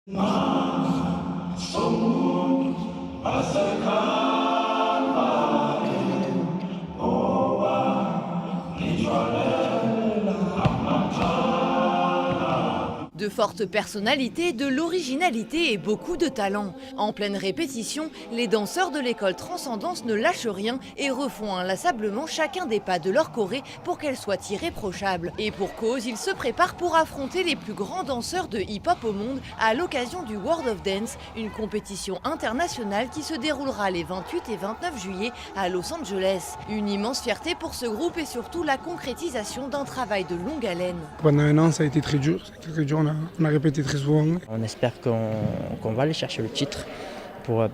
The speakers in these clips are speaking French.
De fortes personnalités, de l'originalité et beaucoup de talent. En pleine répétition, les danseurs de l'école Transcendance ne lâchent rien et refont inlassablement chacun des pas de leur choré pour qu'elle soit irréprochable. Et pour cause, ils se préparent pour affronter les plus grands danseurs de hip-hop au monde à l'occasion du World of Dance, une compétition internationale qui se déroulera les 28 et 29 juillet à Los Angeles. Une immense fierté pour ce groupe et surtout la concrétisation d'un travail de longue haleine. Pendant un an, ça a été très dur. Quelques jours, on a répété très souvent. On espère qu'on va aller chercher le titre pour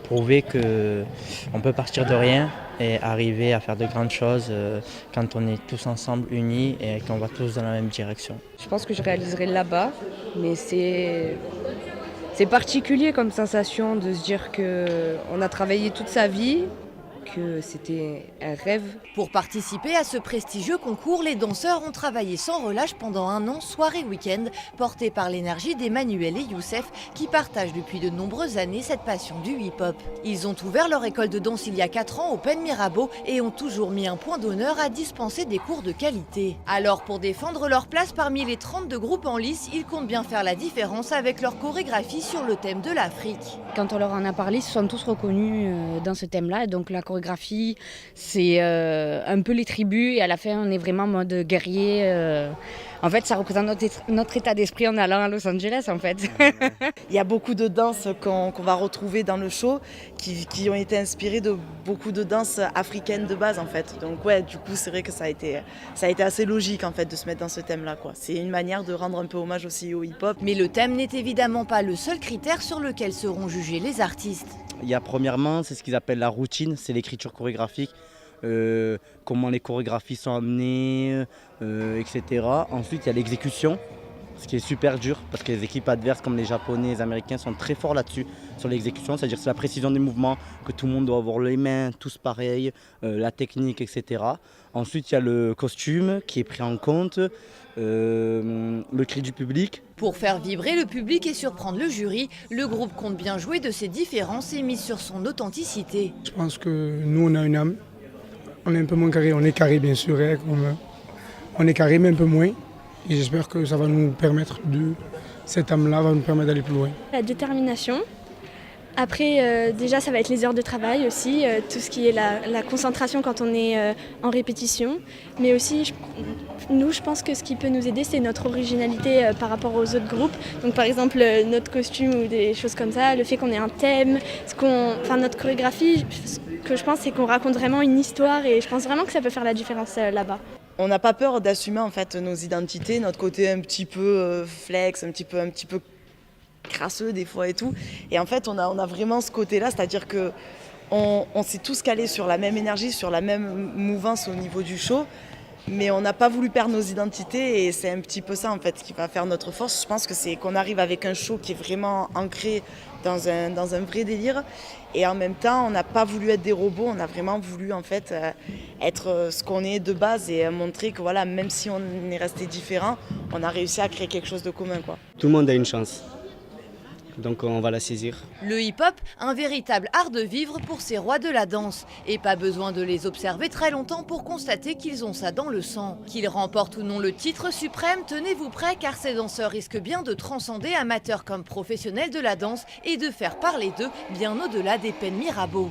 prouver qu'on peut partir de rien et arriver à faire de grandes choses quand on est tous ensemble unis et qu'on va tous dans la même direction. Je pense que je réaliserai là-bas, mais c'est particulier comme sensation de se dire qu'on a travaillé toute sa vie, que c'était un rêve. Pour participer à ce prestigieux concours, les danseurs ont travaillé sans relâche pendant un an, soir et week-end, portés par l'énergie d'Emmanuel et Youssef, qui partagent depuis de nombreuses années cette passion du hip-hop. Ils ont ouvert leur école de danse il y a 4 ans au Pen Mirabeau et ont toujours mis un point d'honneur à dispenser des cours de qualité. Alors pour défendre leur place parmi les 32 groupes en lice, ils comptent bien faire la différence avec leur chorégraphie sur le thème de l'Afrique. Quand on leur en a parlé, ils se sont tous reconnus dans ce thème-là. Donc la chorégraphie, c'est un peu les tribus et à la fin, on est vraiment en mode guerrier. En fait, ça représente notre état d'esprit en allant à Los Angeles, en fait. Il y a beaucoup de danses qu'on va retrouver dans le show qui ont été inspirées de beaucoup de danses africaines de base, en fait. Donc ouais, du coup, c'est vrai que ça a été assez logique, en fait, de se mettre dans ce thème-là, quoi. C'est une manière de rendre un peu hommage aussi au hip-hop. Mais le thème n'est évidemment pas le seul critère sur lequel seront jugés les artistes. Il y a premièrement, c'est ce qu'ils appellent la routine, c'est l'écriture chorégraphique. Comment les chorégraphies sont amenées, etc. Ensuite, il y a l'exécution, ce qui est super dur parce que les équipes adverses comme les Japonais et les Américains sont très forts là-dessus, sur l'exécution, c'est-à-dire c'est la précision des mouvements, que tout le monde doit avoir les mains, tous pareils, la technique, etc. Ensuite, il y a le costume qui est pris en compte, le cri du public. Pour faire vibrer le public et surprendre le jury, le groupe compte bien jouer de ses différences et mise sur son authenticité. Je pense que nous, on a une âme. On est un peu moins carré, on est carré bien sûr, hein, on est carré mais un peu moins. Et j'espère que ça va nous permettre cette âme-là va nous permettre d'aller plus loin. La détermination. Après, déjà, ça va être les heures de travail aussi, tout ce qui est la concentration quand on est en répétition. Mais aussi, je pense que ce qui peut nous aider, c'est notre originalité par rapport aux autres groupes. Donc, par exemple, notre costume ou des choses comme ça, le fait qu'on ait un thème, notre chorégraphie, ce que je pense, c'est qu'on raconte vraiment une histoire et je pense vraiment que ça peut faire la différence là-bas. On n'a pas peur d'assumer en fait nos identités, notre côté un petit peu flex, un petit peu crasseux des fois et tout. Et en fait, on a vraiment ce côté-là, c'est-à-dire que on s'est tous calés sur la même énergie, sur la même mouvance au niveau du show, mais on n'a pas voulu perdre nos identités et c'est un petit peu ça en fait qui va faire notre force. Je pense que c'est qu'on arrive avec un show qui est vraiment ancré dans un vrai délire et en même temps, on n'a pas voulu être des robots, on a vraiment voulu en fait être ce qu'on est de base et montrer que voilà, même si on est resté différents, on a réussi à créer quelque chose de commun, quoi. Tout le monde a une chance. Donc on va la saisir. Le hip-hop, un véritable art de vivre pour ces rois de la danse. Et pas besoin de les observer très longtemps pour constater qu'ils ont ça dans le sang. Qu'ils remportent ou non le titre suprême, tenez-vous prêts car ces danseurs risquent bien de transcender amateurs comme professionnels de la danse et de faire parler d'eux bien au-delà des Pen Mirabeau.